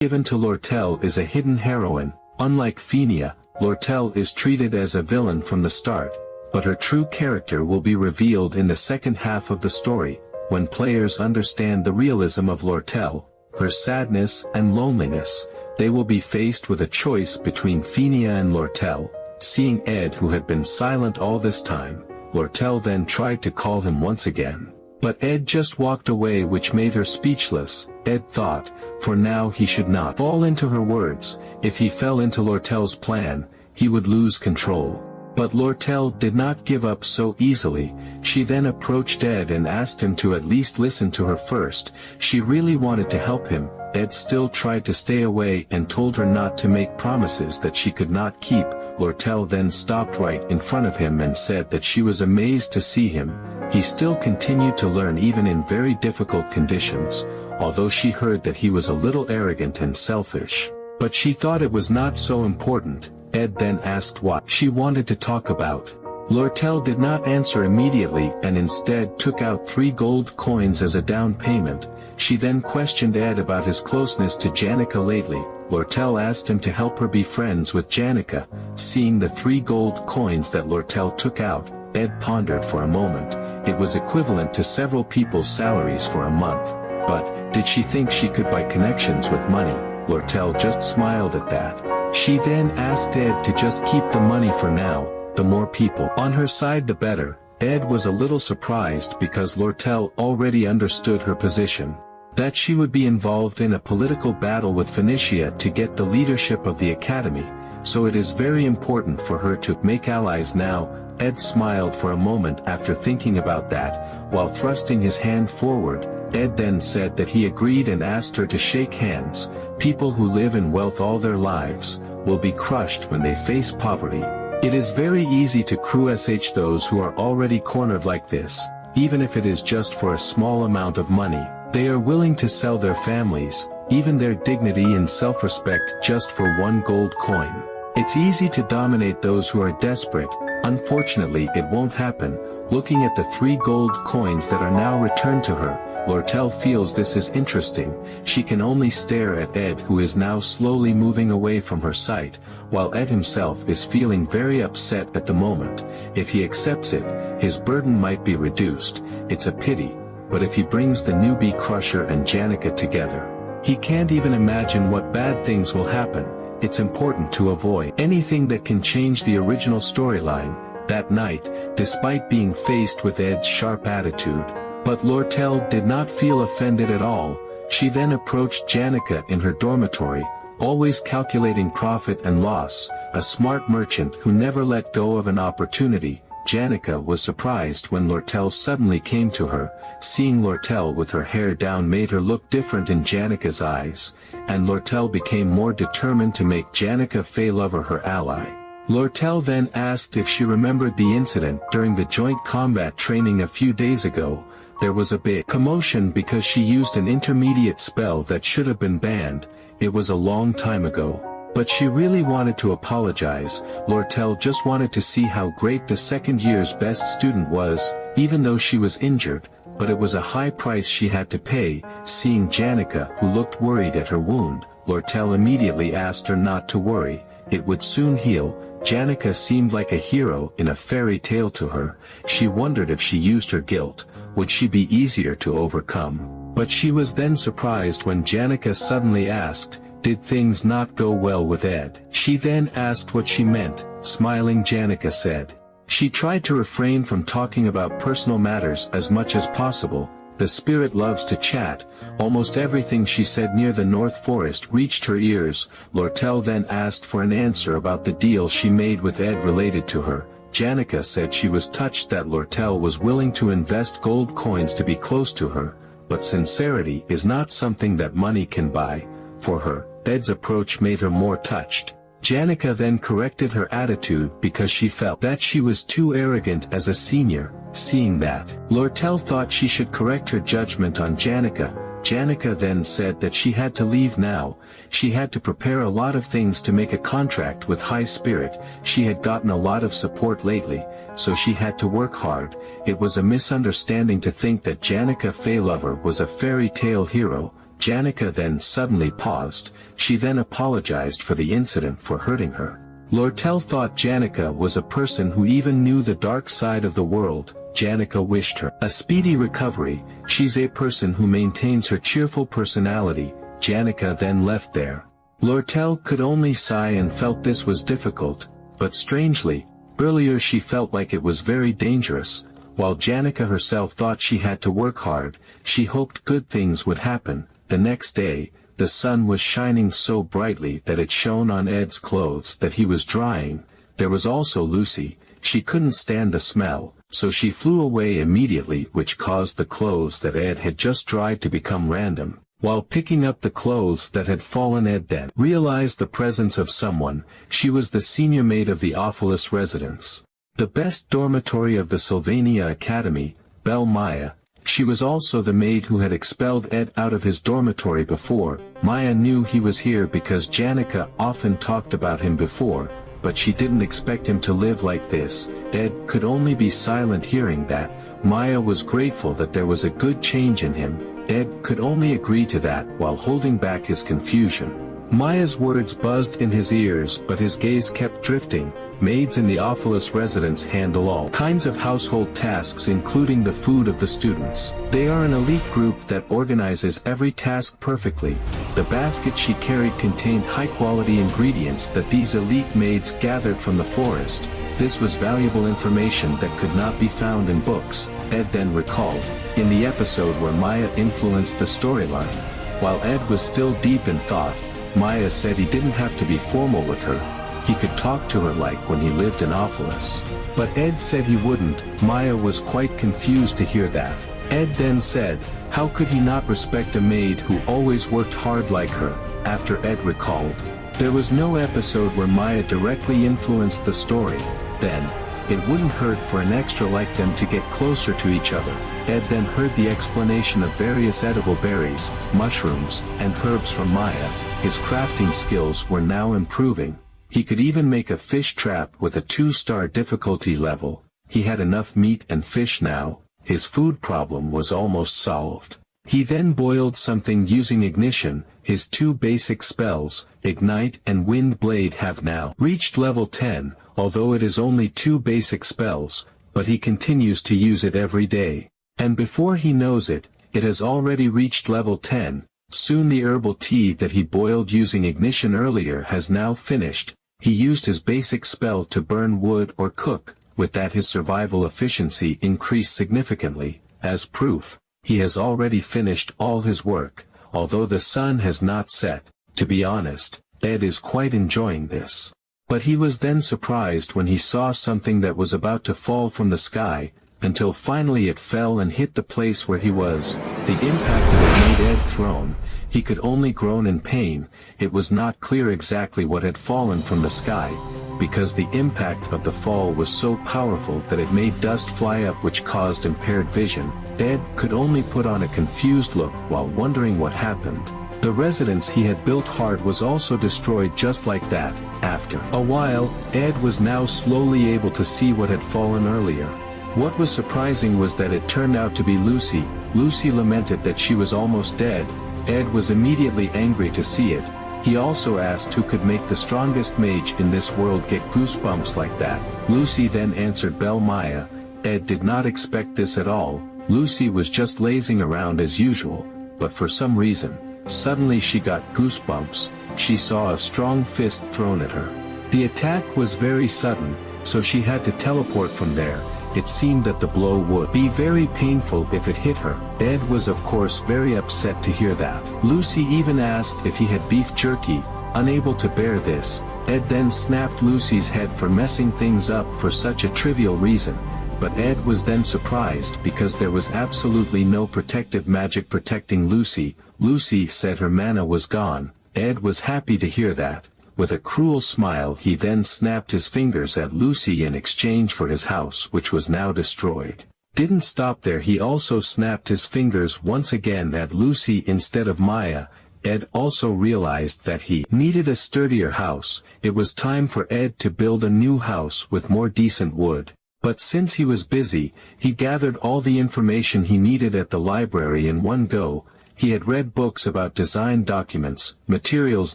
given to Lortel is a hidden heroine. Unlike Favoritnya, Lortel is treated as a villain from the start, but her true character will be revealed in the second half of the story, when players understand the realism of Lortel, her sadness and loneliness. They will be faced with a choice between Favoritnya and Lortel. Seeing Ed, who had been silent all this time, Lortel then tried to call him once again. But Ed just walked away, which made her speechless. Ed thought, for now he should not fall into her words. If he fell into Lortel's plan, he would lose control. But Lortel did not give up so easily. She then approached Ed and asked him to at least listen to her first. She really wanted to help him. Ed still tried to stay away and told her not to make promises that she could not keep. Lortel then stopped right in front of him and said that she was amazed to see him. He still continued to learn even in very difficult conditions, although she heard that he was a little arrogant and selfish. But she thought it was not so important. Ed then asked what she wanted to talk about. Lortel did not answer immediately and instead took out 3 gold coins as a down payment. She then questioned Ed about his closeness to Janica lately. Lortel asked him to help her be friends with Janica. Seeing the 3 gold coins that Lortel took out, Ed pondered for a moment. It was equivalent to several people's salaries for a month. But, did she think she could buy connections with money? Lortel just smiled at that. She then asked Ed to just keep the money for now. The more people on her side the better. Ed was a little surprised because Lortel already understood her position. That she would be involved in a political battle with Phoenicia to get the leadership of the academy, so it is very important for her to make allies now. Ed smiled for a moment after thinking about that. While thrusting his hand forward, Ed then said that he agreed and asked her to shake hands. People who live in wealth all their lives will be crushed when they face poverty. It is very easy to crush those who are already cornered like this, even if it is just for a small amount of money. They are willing to sell their families, even their dignity and self-respect just for 1 gold coin. It's easy to dominate those who are desperate. Unfortunately, it won't happen. Looking at the 3 gold coins that are now returned to her, Lortel feels this is interesting. She can only stare at Ed, who is now slowly moving away from her sight, while Ed himself is feeling very upset at the moment. If he accepts it, his burden might be reduced. It's a pity, but if he brings the newbie Crusher and Janica together, he can't even imagine what bad things will happen. It's important to avoid anything that can change the original storyline. That night, despite being faced with Ed's sharp attitude, but Lortel did not feel offended at all. She then approached Janica in her dormitory, always calculating profit and loss, a smart merchant who never let go of an opportunity. Janica was surprised when Lortel suddenly came to her. Seeing Lortel with her hair down made her look different in Janica's eyes, and Lortel became more determined to make Janica Feylover her ally. Lortel then asked if she remembered the incident during the joint combat training a few days ago. There was a big commotion because she used an intermediate spell that should have been banned. It was a long time ago. But she really wanted to apologize. Lortel just wanted to see how great the second year's best student was, even though she was injured, but it was a high price she had to pay. Seeing Janica, who looked worried at her wound, Lortel immediately asked her not to worry. It would soon heal. Janica seemed like a hero in a fairy tale to her. She wondered if she used her guilt, would she be easier to overcome? But she was then surprised when Janica suddenly asked, did things not go well with Ed? She then asked what she meant. Smiling, Janica said. She tried to refrain from talking about personal matters as much as possible. The spirit loves to chat. Almost everything she said near the North Forest reached her ears. Lortel then asked for an answer about the deal she made with Ed related to her. Janica said she was touched that Lortel was willing to invest gold coins to be close to her, but sincerity is not something that money can buy. For her, Ed's approach made her more touched. Janica then corrected her attitude because she felt that she was too arrogant as a senior. Seeing that, Lortel thought she should correct her judgment on Janica. Janica then said that she had to leave now. She had to prepare a lot of things to make a contract with High Spirit. She had gotten a lot of support lately, so she had to work hard. It was a misunderstanding to think that Janica Feylover was a fairy tale hero. Janica then suddenly paused. She then apologized for the incident for hurting her. Lortel thought Janica was a person who even knew the dark side of the world. Janica wished her a speedy recovery. She's a person who maintains her cheerful personality. Janica then left there. Lortel could only sigh and felt this was difficult, but strangely, earlier she felt like it was very dangerous. While Janica herself thought she had to work hard, she hoped good things would happen. The next day, the sun was shining so brightly that it shone on Ed's clothes that he was drying. There was also Lucy. She couldn't stand the smell, so she flew away immediately, which caused the clothes that Ed had just dried to become random. While picking up the clothes that had fallen, Ed then realized the presence of someone. She was the senior maid of the Ophilus residence, the best dormitory of the Sylvania Academy, Belle Maya. She was also the maid who had expelled Ed out of his dormitory before. Maya knew he was here because Janica often talked about him before, but she didn't expect him to live like this. Ed could only be silent hearing that. Maya was grateful that there was a good change in him. Ed could only agree to that while holding back his confusion. Maya's words buzzed in his ears, but his gaze kept drifting. Maids in the Ophilus residence handle all kinds of household tasks, including the food of the students. They are an elite group that organizes every task perfectly. The basket she carried contained high-quality ingredients that these elite maids gathered from the forest. This was valuable information that could not be found in books, Ed then recalled, in the episode where Maya influenced the storyline. While Ed was still deep in thought, Maya said he didn't have to be formal with her. He could talk to her like when he lived in Ophilus. But Ed said he wouldn't. Maya was quite confused to hear that. Ed then said, how could he not respect a maid who always worked hard like her? After Ed recalled, there was no episode where Maya directly influenced the story. Then, it wouldn't hurt for an extra like them to get closer to each other. Ed then heard the explanation of various edible berries, mushrooms, and herbs from Maya. His crafting skills were now improving. He could even make a fish trap with a 2-star difficulty level. He had enough meat and fish now. His food problem was almost solved. He then boiled something using ignition. His 2 basic spells, Ignite and Wind Blade, have now reached level 10, although it is only 2 basic spells, but he continues to use it every day. And before he knows it, it has already reached level 10. Soon the herbal tea that he boiled using ignition earlier has now finished. He used his basic spell to burn wood or cook. With that, his survival efficiency increased significantly. As proof, he has already finished all his work, although the sun has not set. To be honest, Ed is quite enjoying this. But he was then surprised when he saw something that was about to fall from the sky, until finally it fell and hit the place where he was. The impact of it made Ed thrown. He could only groan in pain. It was not clear exactly what had fallen from the sky, because the impact of the fall was so powerful that it made dust fly up, which caused impaired vision. Ed could only put on a confused look while wondering what happened. The residence he had built hard was also destroyed just like that. After a while, Ed was now slowly able to see what had fallen earlier. What was surprising was that it turned out to be Lucy. Lucy lamented that she was almost dead. Ed was immediately angry to see it. He also asked who could make the strongest mage in this world get goosebumps like that. Lucy then answered Belle Maya. Ed did not expect this at all. Lucy was just lazing around as usual, but for some reason, suddenly she got goosebumps. She saw a strong fist thrown at her. The attack was very sudden, so she had to teleport from there. It seemed that the blow would be very painful if it hit her. Ed was of course very upset to hear that. Lucy even asked if he had beef jerky. Unable to bear this, Ed then snapped Lucy's head for messing things up for such a trivial reason. But Ed was then surprised because there was absolutely no protective magic protecting Lucy. Lucy said her mana was gone. Ed was happy to hear that. With a cruel smile, he then snapped his fingers at Lucy in exchange for his house, which was now destroyed. Didn't stop there, he also snapped his fingers once again at Lucy instead of Maya. Ed also realized that he needed a sturdier house. It was time for Ed to build a new house with more decent wood. But since he was busy, he gathered all the information he needed at the library in one go. He had read books about design documents, materials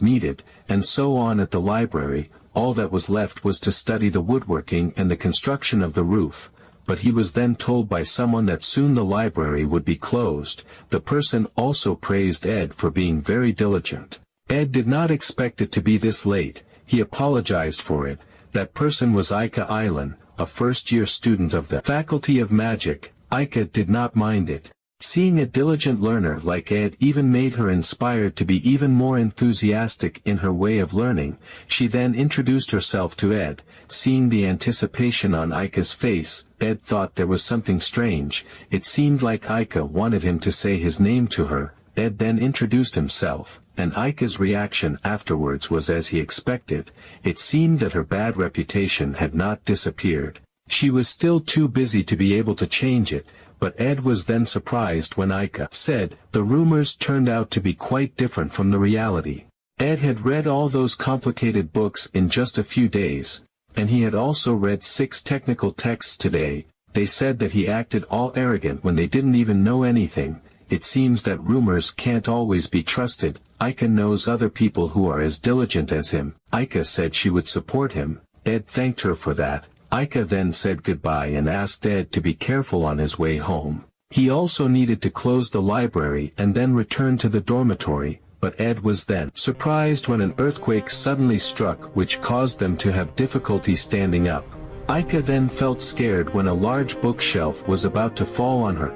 needed, and so on at the library. All that was left was to study the woodworking and the construction of the roof. But he was then told by someone that soon the library would be closed. The person also praised Ed for being very diligent. Ed did not expect it to be this late. He apologized for it. That person was Ika Island, a first-year student of the Faculty of Magic. Ika did not mind it. Seeing a diligent learner like Ed even made her inspired to be even more enthusiastic in her way of learning. She then introduced herself to Ed. Seeing the anticipation on Ika's face, Ed thought there was something strange. It seemed like Ika wanted him to say his name to her. Ed then introduced himself, and Ika's reaction afterwards was as he expected. It seemed that her bad reputation had not disappeared. She was still too busy to be able to change it. But Ed was then surprised when Ika said, "The rumors turned out to be quite different from the reality." Ed had read all those complicated books in just a few days, and he had also read 6 technical texts today. They said that he acted all arrogant when they didn't even know anything. It seems that rumors can't always be trusted. Ika knows other people who are as diligent as him. Ika said she would support him. Ed thanked her for that. Ika then said goodbye and asked Ed to be careful on his way home. He also needed to close the library and then return to the dormitory, but Ed was then surprised when an earthquake suddenly struck which caused them to have difficulty standing up. Ika then felt scared when a large bookshelf was about to fall on her.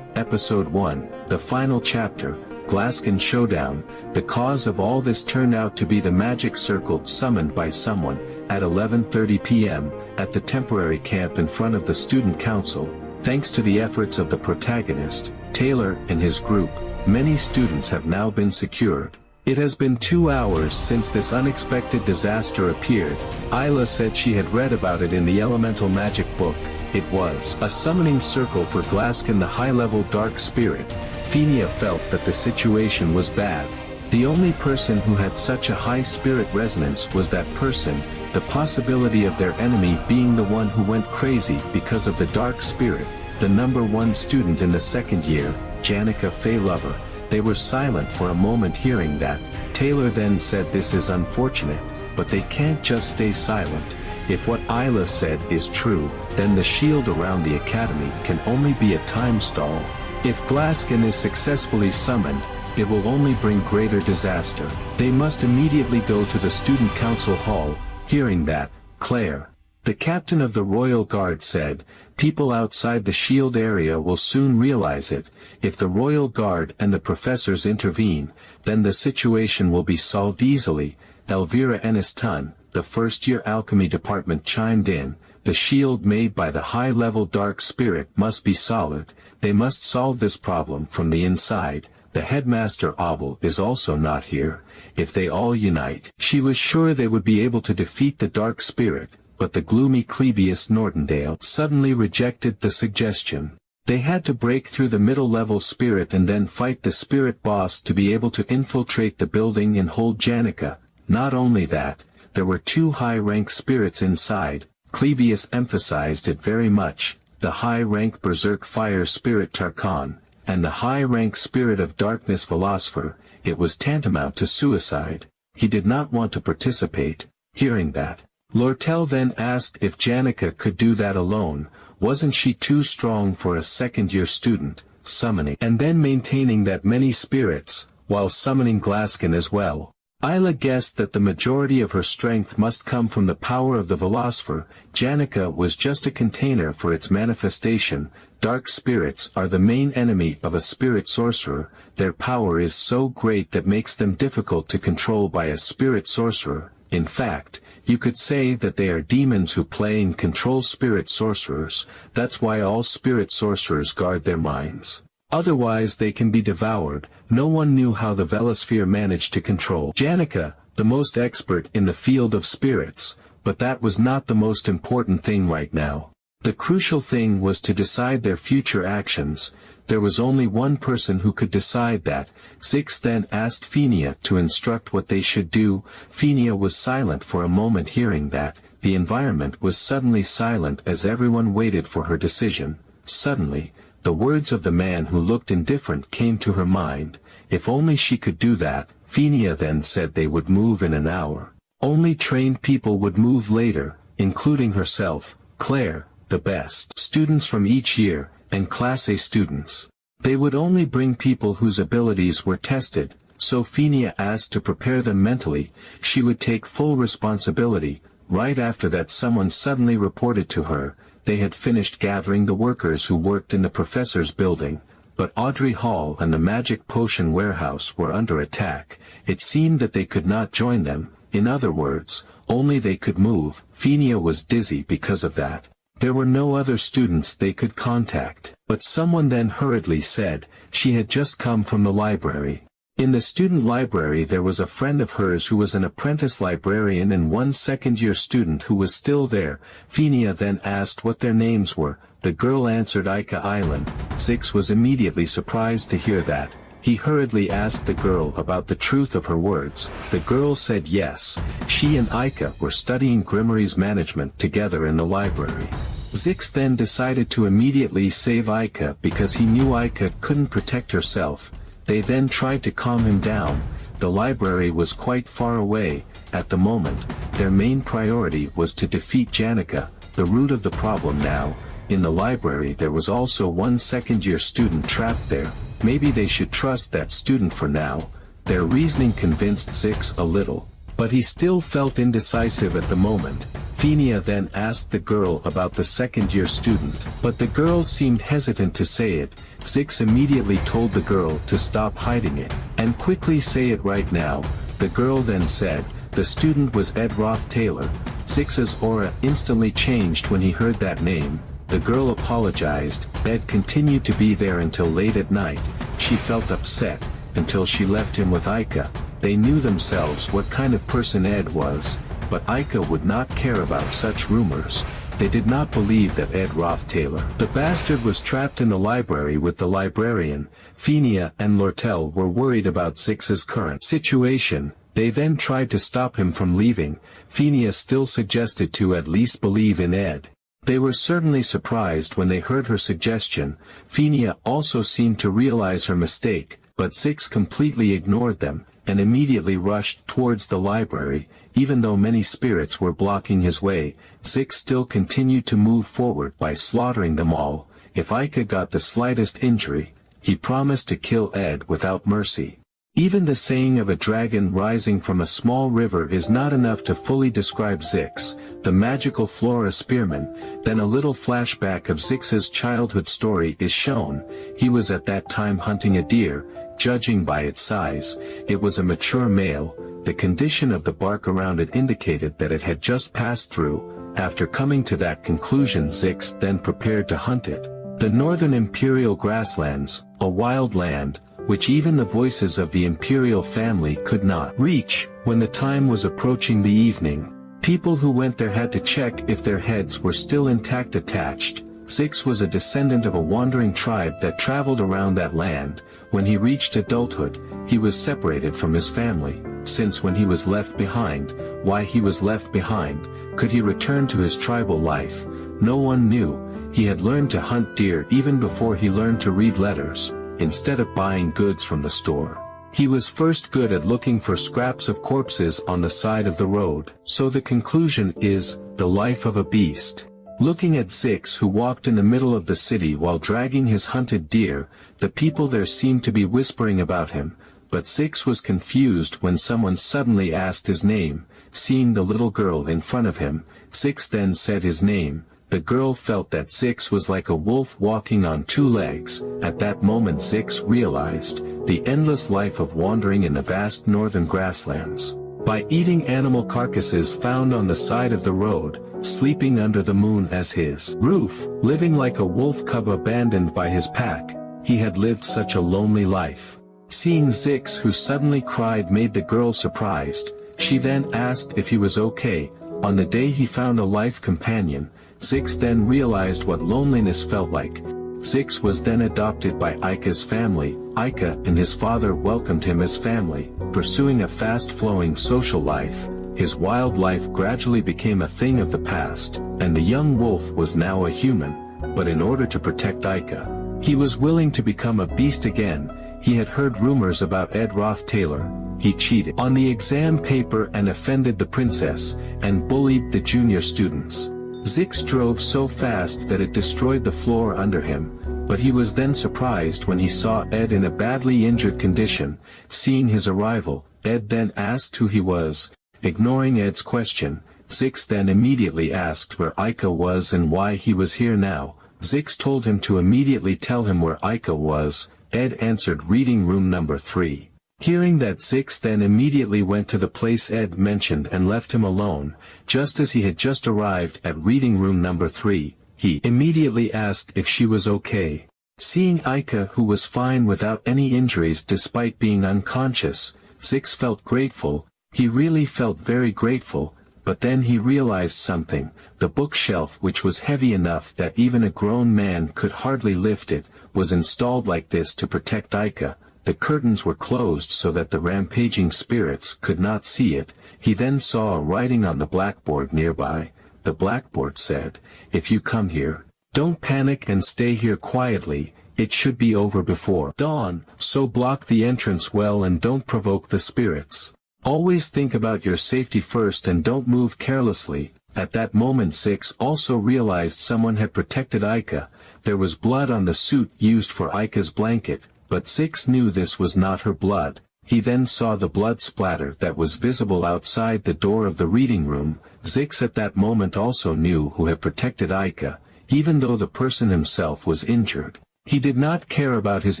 Episode 1, the final chapter, Glaskin Showdown. The cause of all this turned out to be the magic circle summoned by someone, at 11:30 p.m., at the temporary camp in front of the student council. Thanks to the efforts of the protagonist, Taylor, and his group, many students have now been secured. It has been 2 hours since this unexpected disaster appeared. Isla said she had read about it in the elemental magic book. It was a summoning circle for Glaskin, the high-level dark spirit. Fenia felt that the situation was bad. The only person who had such a high spirit resonance was that person. The possibility of their enemy being the one who went crazy because of the dark spirit, the number 1 student in the 2nd year, Janica Fay Lover. They were silent for a moment hearing that. Taylor then said, "This is unfortunate, but they can't just stay silent. If what Isla said is true, then the shield around the academy can only be a time stall. If Glaskin is successfully summoned, it will only bring greater disaster. They must immediately go to the student council hall." Hearing that, Claire, the captain of the Royal Guard, said, "People outside the shield area will soon realize it. If the Royal Guard and the professors intervene, then the situation will be solved easily." Elvira Enistun, the first-year alchemy department, chimed in. "The shield made by the high-level dark spirit must be solid. They must solve this problem from the inside." The headmaster Abel is also not here. If they all unite, she was sure they would be able to defeat the dark spirit, but the gloomy Clebius Nortondale suddenly rejected the suggestion. They had to break through the middle-level spirit and then fight the spirit boss to be able to infiltrate the building and hold Janica. Not only that, there were 2 high-rank spirits inside. Clebius emphasized it very much, the high-rank berserk fire spirit Tarkon, and the high-rank spirit of darkness philosopher. It was tantamount to suicide. He did not want to participate. Hearing that, Lortel then asked if Janica could do that alone. Wasn't she too strong for a 2nd-year student, summoning and then maintaining that many spirits, while summoning Glaskin as well? Isla guessed that the majority of her strength must come from the power of the philosopher. Janica was just a container for its manifestation. Dark spirits are the main enemy of a spirit sorcerer. Their power is so great that makes them difficult to control by a spirit sorcerer. In fact, you could say that they are demons who play and control spirit sorcerers. That's why all spirit sorcerers guard their minds. Otherwise they can be devoured. No one knew how the Velosphere managed to control Janica, the most expert in the field of spirits, but that was not the most important thing right now. The crucial thing was to decide their future actions. There was only one person who could decide that. Zix then asked Fenia to instruct what they should do. Fenia was silent for a moment hearing that. The environment was suddenly silent as everyone waited for her decision. Suddenly, the words of the man who looked indifferent came to her mind. If only she could do that. Fenia then said they would move in an hour. Only trained people would move later, including herself, Claire, the best students from each year, and Class A students. They would only bring people whose abilities were tested, so Fenia asked to prepare them mentally. She would take full responsibility. Right after that, someone suddenly reported to her. They had finished gathering the workers who worked in the professor's building, but Audrey Hall and the magic potion warehouse were under attack. It seemed that they could not join them. In other words, only they could move. Fenia was dizzy because of that. There were no other students they could contact. But someone then hurriedly said, she had just come from the library. In the student library there was a friend of hers who was an apprentice librarian and one second-year student who was still there. Fenia then asked what their names were. The girl answered Ika Island. Zix was immediately surprised to hear that. He hurriedly asked the girl about the truth of her words. The girl said yes. She and Ika were studying Grimory's management together in the library. Zix then decided to immediately save Ika because he knew Ika couldn't protect herself. They then tried to calm him down. The library was quite far away. At the moment, their main priority was to defeat Janica, the root of the problem now. In the library there was also one second-year student trapped there. Maybe they should trust that student for now. Their reasoning convinced Zix a little, but he still felt indecisive at the moment. Fenia then asked the girl about the second-year student, but the girl seemed hesitant to say it. Zix immediately told the girl to stop hiding it, and quickly say it right now. The girl then said, the student was Ed Roth Taylor. Zix's aura instantly changed when he heard that name. The girl apologized. Ed continued to be there until late at night. She felt upset, until she left him with Ika. They knew themselves what kind of person Ed was, but Ika would not care about such rumors. They did not believe that Ed Roth Taylor, the bastard, was trapped in the library with the librarian. Fenia and Lortel were worried about Zix's current situation. They then tried to stop him from leaving. Fenia still suggested to at least believe in Ed. They were certainly surprised when they heard her suggestion. Fenia also seemed to realize her mistake, but Zix completely ignored them, and immediately rushed towards the library. Even though many spirits were blocking his way, Zix still continued to move forward by slaughtering them all. If Ika got the slightest injury, he promised to kill Ed without mercy. Even the saying of a dragon rising from a small river is not enough to fully describe Zix, the magical Flora spearman. Then a little flashback of Zix's childhood story is shown. He was at that time hunting a deer. Judging by its size, it was a mature male. The condition of the bark around it indicated that it had just passed through. After coming to that conclusion, Zix then prepared to hunt it. The northern imperial grasslands, a wild land, which even the voices of the imperial family could not reach. When the time was approaching the evening, people who went there had to check if their heads were still intact attached. Zix was a descendant of a wandering tribe that traveled around that land. When he reached adulthood, he was separated from his family. Since when he was left behind, why he was left behind, could he return to his tribal life? No one knew. He had learned to hunt deer even before he learned to read letters. Instead of buying goods from the store, he was first good at looking for scraps of corpses on the side of the road. So the conclusion is, the life of a beast. Looking at Zix, who walked in the middle of the city while dragging his hunted deer, the people there seemed to be whispering about him, but Zix was confused when someone suddenly asked his name. Seeing the little girl in front of him, Zix then said his name. The girl felt that Zix was like a wolf walking on two legs. At that moment Zix realized the endless life of wandering in the vast northern grasslands. By eating animal carcasses found on the side of the road, sleeping under the moon as his roof, living like a wolf cub abandoned by his pack, he had lived such a lonely life. Seeing Zix, who suddenly cried, made the girl surprised. She then asked if he was okay. On the day he found a life companion, Zix then realized what loneliness felt like. Zix was then adopted by Ika's family. Ika and his father welcomed him as family. Pursuing a fast-flowing social life, his wild life gradually became a thing of the past, and the young wolf was now a human. But in order to protect Ika, he was willing to become a beast again. he had heard rumors about Ed Roth Taylor. He cheated on the exam paper and offended the princess, and bullied the junior students. Zix drove so fast that it destroyed the floor under him, but he was then surprised when he saw Ed in a badly injured condition. Seeing his arrival, Ed then asked who he was. Ignoring Ed's question, Zix then immediately asked where Aika was and why he was here now. Zix told him to immediately tell him where Aika was. Ed answered reading room number 3. Hearing that, Zix then immediately went to the place Ed mentioned and left him alone. Just as he had just arrived at reading room number 3, he immediately asked if she was okay. Seeing Aika, who was fine without any injuries despite being unconscious, Zix felt grateful. He really felt very grateful. But then he realized something. The bookshelf, which was heavy enough that even a grown man could hardly lift it, was installed like this to protect Aika. The curtains were closed so that the rampaging spirits could not see it. He then saw a writing on the blackboard nearby. The blackboard said, "If you come here, don't panic and stay here quietly. It should be over before dawn, so block the entrance well and don't provoke the spirits. Always think about your safety first and don't move carelessly." At that moment, Zix also realized someone had protected Aika. There was blood on the suit used for Aika's blanket, but Zix knew this was not her blood. He then saw the blood splatter that was visible outside the door of the reading room. Zix at that moment also knew who had protected Aika, even though the person himself was injured. He did not care about his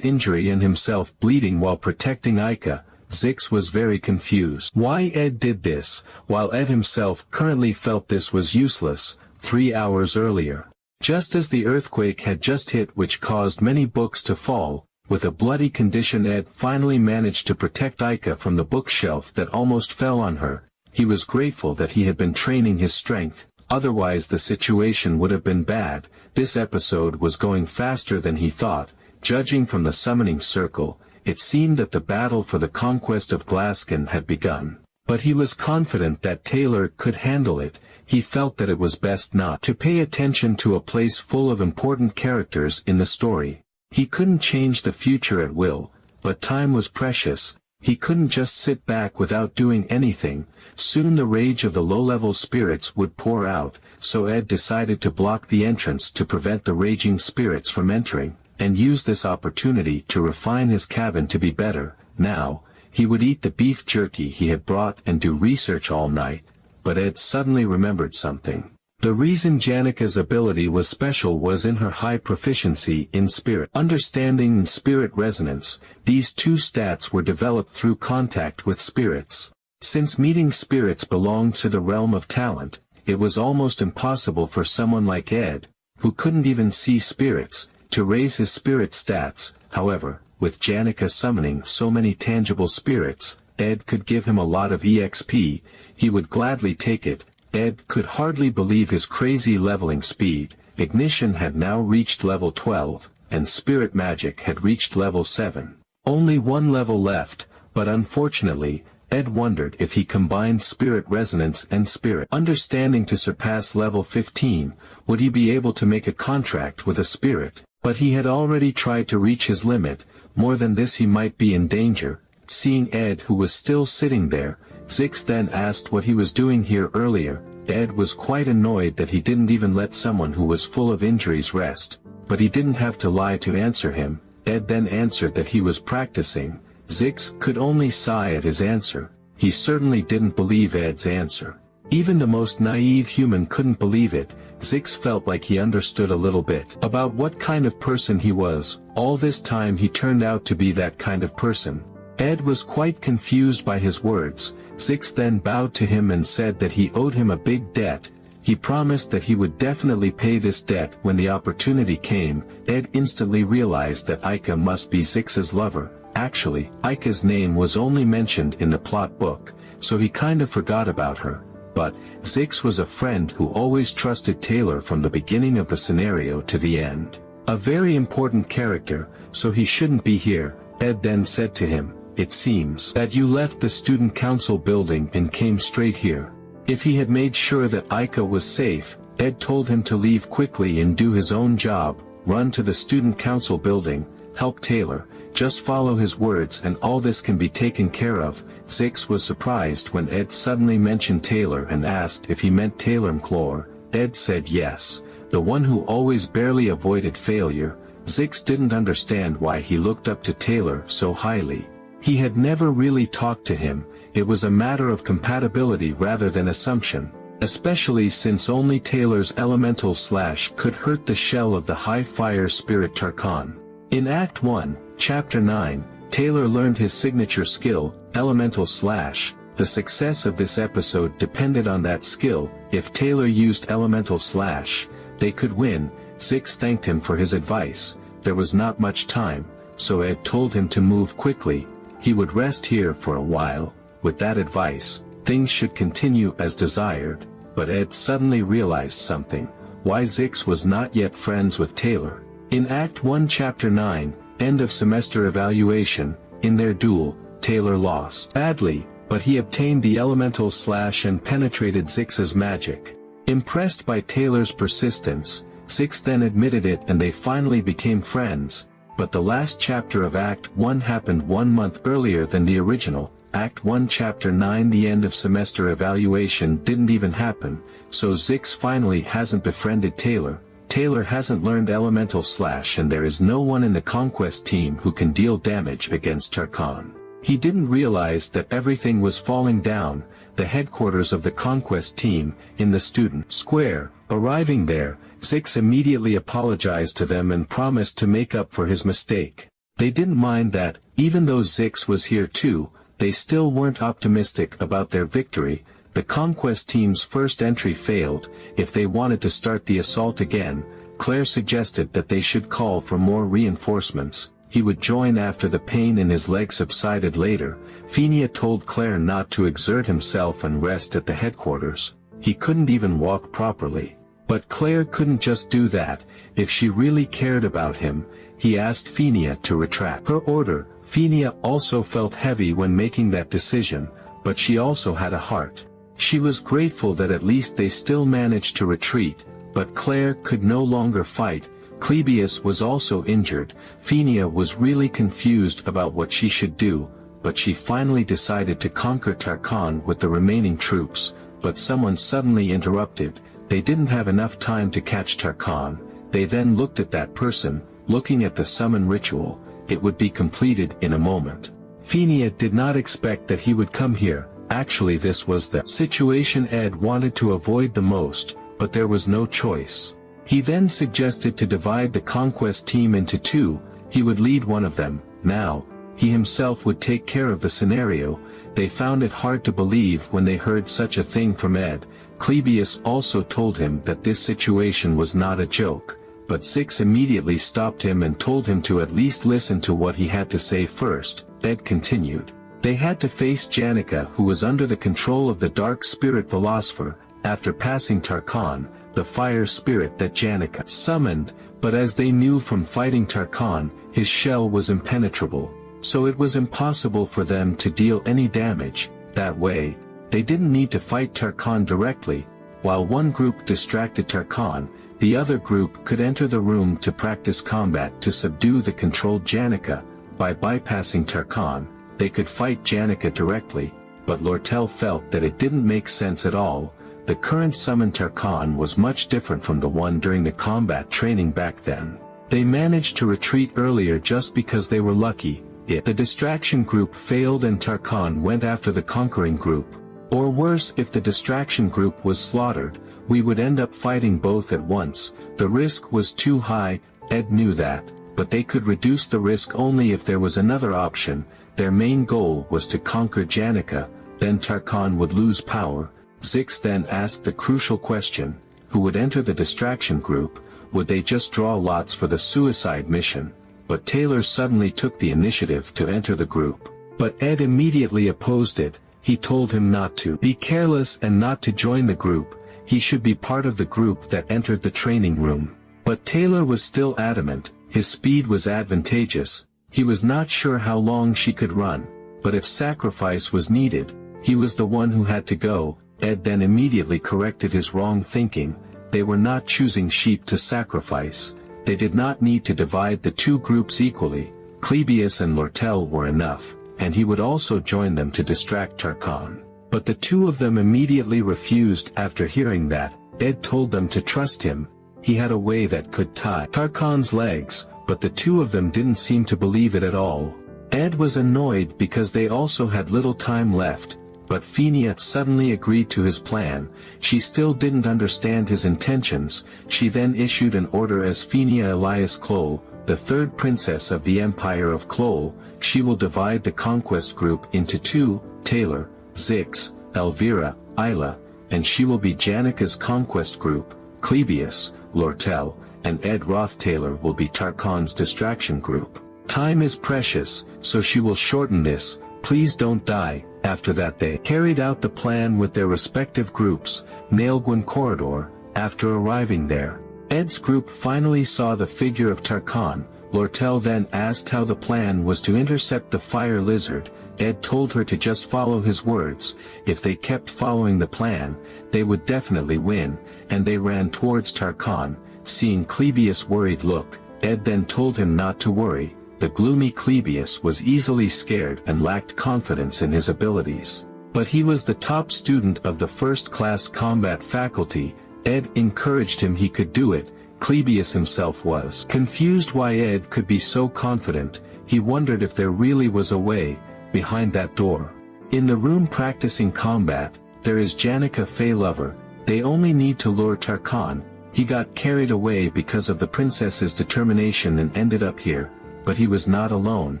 injury and himself bleeding while protecting Aika. Zix was very confused why Ed did this, while Ed himself currently felt this was useless. 3 hours earlier, just as the earthquake had just hit which caused many books to fall, with a bloody condition, Ed finally managed to protect Aika from the bookshelf that almost fell on her. He was grateful that he had been training his strength, otherwise the situation would have been bad. This episode was going faster than he thought. Judging from the summoning circle, it seemed that the battle for the conquest of Glasgow had begun. But he was confident that Taylor could handle it. He felt that it was best not to pay attention to a place full of important characters in the story. He couldn't change the future at will, but time was precious. He couldn't just sit back without doing anything. Soon the rage of the low-level spirits would pour out, so Ed decided to block the entrance to prevent the raging spirits from entering, and use this opportunity to refine his cabin to be better. Now, he would eat the beef jerky he had brought and do research all night. But Ed suddenly remembered something. The reason Janika's ability was special was in her high proficiency in spirit understanding and spirit resonance. These two stats were developed through contact with spirits. Since meeting spirits belonged to the realm of talent, it was almost impossible for someone like Ed, who couldn't even see spirits, to raise his spirit stats. However, with Janika summoning so many tangible spirits, Ed could give him a lot of EXP. He would gladly take it. Ed could hardly believe his crazy leveling speed. Ignition had now reached level 12, and Spirit Magic had reached level 7. Only one level left, but unfortunately, Ed wondered if he combined Spirit Resonance and Spirit Understanding to surpass level 15, would he be able to make a contract with a spirit? But he had already tried to reach his limit. More than this, he might be in danger. Seeing Ed, who was still sitting there, Zix then asked what he was doing here earlier. Ed was quite annoyed that he didn't even let someone who was full of injuries rest, but he didn't have to lie to answer him. Ed then answered that he was practicing. Zix could only sigh at his answer. He certainly didn't believe Ed's answer. Even the most naive human couldn't believe it. Zix felt like he understood a little bit about what kind of person he was. All this time he turned out to be that kind of person. Ed was quite confused by his words. Zix then bowed to him and said that he owed him a big debt. He promised that he would definitely pay this debt when the opportunity came. Ed instantly realized that Aika must be Zix's lover. Actually, Aika's name was only mentioned in the plot book, so he kind of forgot about her. But Zix was a friend who always trusted Taylor from the beginning of the scenario to the end. A very important character, so he shouldn't be here. Ed then said to him, "It seems that you left the student council building and came straight here." If he had made sure that Aika was safe, Ed told him to leave quickly and do his own job, run to the student council building, help Taylor. just follow his words and all this can be taken care of. Zix was surprised when Ed suddenly mentioned Taylor and asked if he meant Taylor McClure. Ed said yes, the one who always barely avoided failure. Zix didn't understand why he looked up to Taylor so highly. He had never really talked to him, it was a matter of compatibility rather than assumption, especially since only Taylor's elemental slash could hurt the shell of the high fire spirit Tarkhan. In Act 1, Chapter 9, Taylor learned his signature skill, elemental slash. The success of this episode depended on that skill. If Taylor used elemental slash, they could win. Zix thanked him for his advice. There was not much time, so Ed told him to move quickly. He would rest here for a while. With that advice, things should continue as desired, but Ed suddenly realized something. Why Zix was not yet friends with Taylor. In Act 1 Chapter 9, end of semester evaluation, in their duel, Taylor lost badly, but he obtained the elemental slash and penetrated Zix's magic. Impressed by Taylor's persistence, Zix then admitted it and they finally became friends, but the last chapter of Act 1 happened 1 month earlier than the original. Act 1 Chapter 9 the end of semester evaluation didn't even happen, so Zix finally hasn't befriended Taylor. Taylor hasn't learned elemental slash and there is no one in the conquest team who can deal damage against Tarkhan. He didn't realize that everything was falling down. The headquarters of the conquest team, in the student square. Arriving there, Zix immediately apologized to them and promised to make up for his mistake. They didn't mind that, even though Zix was here too, they still weren't optimistic about their victory. The conquest team's first entry failed. If they wanted to start the assault again, Claire suggested that they should call for more reinforcements. He would join after the pain in his leg subsided later. Favoritnya told Claire not to exert himself and rest at the headquarters. He couldn't even walk properly. But Claire couldn't just do that. If she really cared about him, he asked Favoritnya to retract her order. Favoritnya also felt heavy when making that decision, but she also had a heart. She was grateful that at least they still managed to retreat, but Claire could no longer fight. Clebius was also injured. Favoritnya was really confused about what she should do, but she finally decided to conquer Tarkhan with the remaining troops. But someone suddenly interrupted. They didn't have enough time to catch Tarkhan. They then looked at that person, looking at the summon ritual. It would be completed in a moment. Favoritnya did not expect that he would come here. Actually, this was the situation Ed wanted to avoid the most, but there was no choice. He then suggested to divide the conquest team into two. He would lead one of them. Now, he himself would take care of the scenario. They found it hard to believe when they heard such a thing from Ed. Clebius also told him that this situation was not a joke, but Zix immediately stopped him and told him to at least listen to what he had to say first. Ed continued. They had to face Janica, who was under the control of the dark spirit philosopher. After passing Tarkhan, the fire spirit that Janica summoned, but as they knew from fighting Tarkhan, his shell was impenetrable, so it was impossible for them to deal any damage. That way, they didn't need to fight Tarkhan directly. While one group distracted Tarkhan, the other group could enter the room to practice combat to subdue the controlled Janica. By bypassing Tarkhan, they could fight Janica directly, but Lortel felt that it didn't make sense at all. The current summon Tarkhan was much different from the one during the combat training back then. They managed to retreat earlier just because they were lucky. The distraction group failed and Tarkhan went after the conquering group. Or worse, if the distraction group was slaughtered, we would end up fighting both at once. The risk was too high. Ed knew that, but they could reduce the risk only if there was another option. Their main goal was to conquer Janica, then Tarkhan would lose power. Zix then asked the crucial question, who would enter the distraction group? Would they just draw lots for the suicide mission? But Taylor suddenly took the initiative to enter the group. But Ed immediately opposed it. He told him not to be careless and not to join the group. He should be part of the group that entered the training room. But Taylor was still adamant. His speed was advantageous. He was not sure how long she could run, but if sacrifice was needed, he was the one who had to go. Ed then immediately corrected his wrong thinking. They were not choosing sheep to sacrifice. They did not need to divide the two groups equally. Clebius and Lortel were enough, and he would also join them to distract Tarkan. But the two of them immediately refused. After hearing that, Ed told them to trust him. He had a way that could tie Tarkan's legs, but the two of them didn't seem to believe it at all. Ed was annoyed because they also had little time left, but Fenia suddenly agreed to his plan. She still didn't understand his intentions. She then issued an order as Fenia Elias Klol, the third princess of the Empire of Klol. She will divide the conquest group into two, Taylor, Zix, Elvira, Isla, and she will be Janika's conquest group. Clebius, Lortel, and Ed Roth Taylor will be Tarkan's distraction group. Time is precious, so she will shorten this. Please don't die. After that they carried out the plan with their respective groups. Nailgun Corridor. After arriving there, Ed's group finally saw the figure of Tarkan. Lortel then asked how the plan was to intercept the fire lizard. Ed told her to just follow his words. If they kept following the plan, they would definitely win, and they ran towards Tarkan. Seeing Clebius' worried look, Ed then told him not to worry. The gloomy Clebius was easily scared and lacked confidence in his abilities. But he was the top student of the first-class combat faculty. Ed encouraged him he could do it. Clebius himself was confused why Ed could be so confident. He wondered if there really was a way behind that door. In the room practicing combat, there is Janika Feylover. They only need to lure Tarkan. He got carried away because of the princess's determination and ended up here, but he was not alone.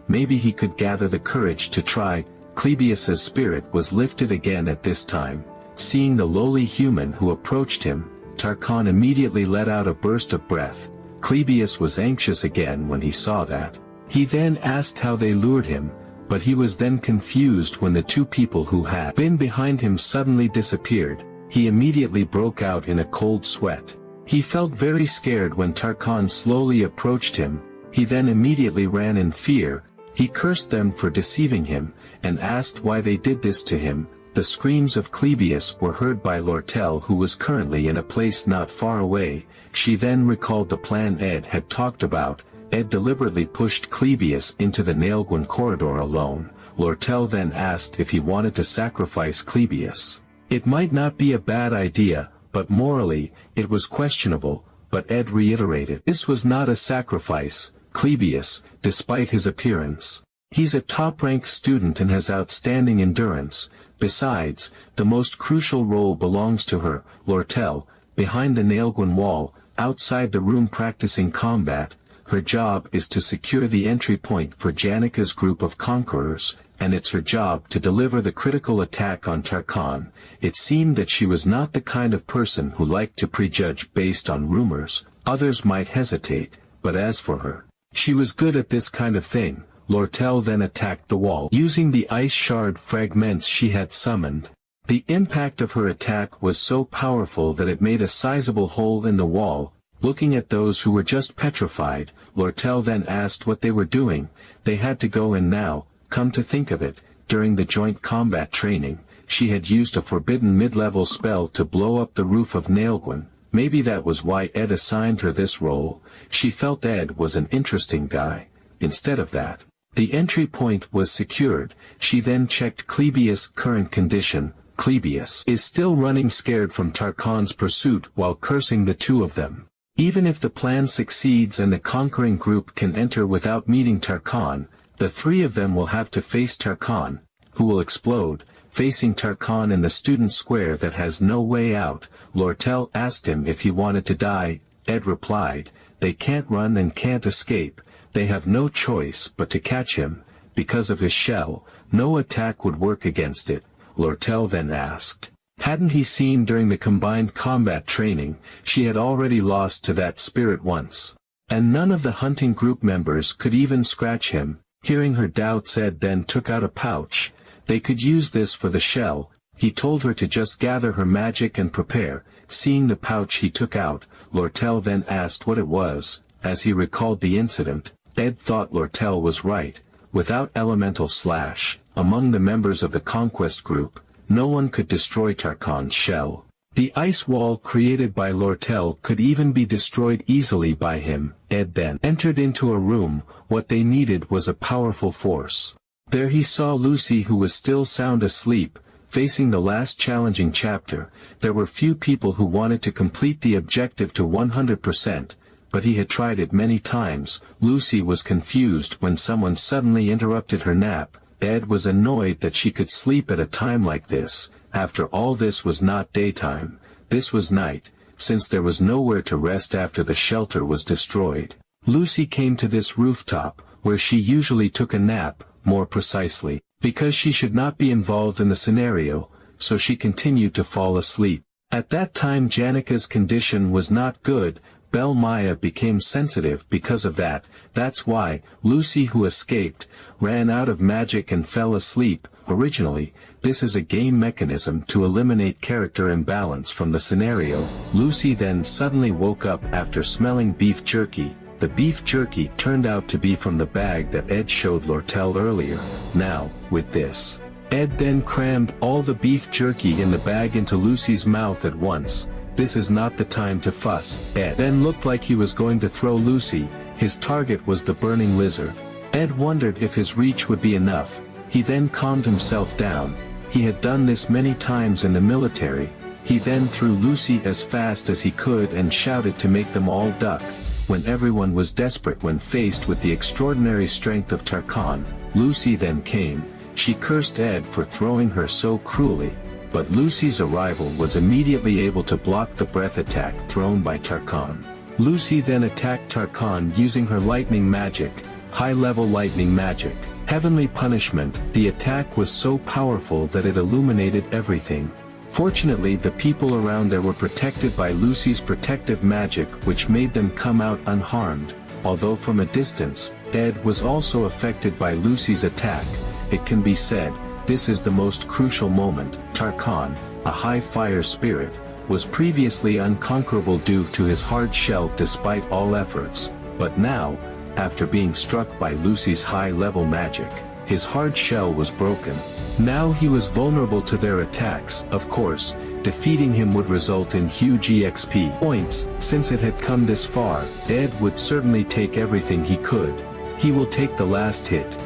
Maybe he could gather the courage to try. Clebius's spirit was lifted again at this time. Seeing the lowly human who approached him, Tarkan immediately let out a burst of breath. Clebius was anxious again when he saw that. He then asked how they lured him, but he was then confused when the two people who had been behind him suddenly disappeared. He immediately broke out in a cold sweat. He felt very scared when Tarkan slowly approached him. He then immediately ran in fear. He cursed them for deceiving him, and asked why they did this to him. The screams of Clebius were heard by Lortel, who was currently in a place not far away. She then recalled the plan Ed had talked about. Ed deliberately pushed Clebius into the Nailgun corridor alone. Lortel then asked if he wanted to sacrifice Clebius. It might not be a bad idea, but morally, it was questionable, but Ed reiterated this was not a sacrifice. Clebius, despite his appearance, he's a top-ranked student and has outstanding endurance. Besides, the most crucial role belongs to her, Lortel, behind the Nailgun wall, outside the room practicing combat. Her job is to secure the entry point for Janika's group of conquerors, and it's her job to deliver the critical attack on Tarkan. It seemed that she was not the kind of person who liked to prejudge based on rumors. Others might hesitate, but as for her, she was good at this kind of thing. Lortel then attacked the wall using the ice shard fragments she had summoned. The impact of her attack was so powerful that it made a sizable hole in the wall. Looking at those who were just petrified, Lortel then asked what they were doing. They had to go in now. Come to think of it, during the joint combat training, she had used a forbidden mid-level spell to blow up the roof of Nailgun. Maybe that was why Ed assigned her this role. She felt Ed was an interesting guy. Instead of that, the entry point was secured. She then checked Clebius' current condition. Clebius is still running scared from Tarkan's pursuit while cursing the two of them. Even if the plan succeeds and the conquering group can enter without meeting Tarkan, the three of them will have to face Tarkan, who will explode. Facing Tarkan in the student square that has no way out, Lortel asked him if he wanted to die. Ed replied, they can't run and can't escape. They have no choice but to catch him. Because of his shell, no attack would work against it. Lortel then asked, hadn't he seen during the combined combat training, she had already lost to that spirit once. And none of the hunting group members could even scratch him. Hearing her doubts, Ed then took out a pouch. They could use this for the shell. He told her to just gather her magic and prepare. Seeing the pouch he took out, Lortel then asked what it was. As he recalled the incident, Ed thought Lortel was right. Without elemental slash, among the members of the conquest group, no one could destroy Tarkan's shell. The ice wall created by Lortel could even be destroyed easily by him. Ed then entered into a room. what they needed was a powerful force. There he saw Lucy, who was still sound asleep, facing the last challenging chapter. There were few people who wanted to complete the objective to 100%, but he had tried it many times. Lucy was confused when someone suddenly interrupted her nap. Ed was annoyed that she could sleep at a time like this. After all, this was not daytime, this was night, since there was nowhere to rest after the shelter was destroyed. Lucy came to this rooftop, where she usually took a nap, more precisely, because she should not be involved in the scenario, so she continued to fall asleep. At that time Janika's condition was not good. Belle Maya became sensitive because of that. That's why Lucy, who escaped, ran out of magic and fell asleep. Originally, this is a game mechanism to eliminate character imbalance from the scenario. Lucy then suddenly woke up after smelling beef jerky. The beef jerky turned out to be from the bag that Ed showed Lortel earlier. Now, with this, Ed then crammed all the beef jerky in the bag into Lucy's mouth at once. This is not the time to fuss. Ed then looked like he was going to throw Lucy. His target was the burning lizard. Ed wondered if his reach would be enough. He then calmed himself down. He had done this many times in the military. He then threw Lucy as fast as he could and shouted to make them all duck. When everyone was desperate when faced with the extraordinary strength of Tarkan, Lucy then came. She cursed Ed for throwing her so cruelly, but Lucy's arrival was immediately able to block the breath attack thrown by Tarkan. Lucy then attacked Tarkan using her lightning magic, high-level lightning magic. Heavenly punishment. The attack was so powerful that it illuminated everything. Fortunately, the people around there were protected by Lucy's protective magic, which made them come out unharmed. Although from a distance, Ed was also affected by Lucy's attack. It can be said, this is the most crucial moment. Tarkan, a high fire spirit, was previously unconquerable due to his hard shell despite all efforts, but now, after being struck by Lucy's high-level magic, his hard shell was broken. Now he was vulnerable to their attacks. Of course, defeating him would result in huge EXP points. Since it had come this far, Ed would certainly take everything he could. He will take the last hit.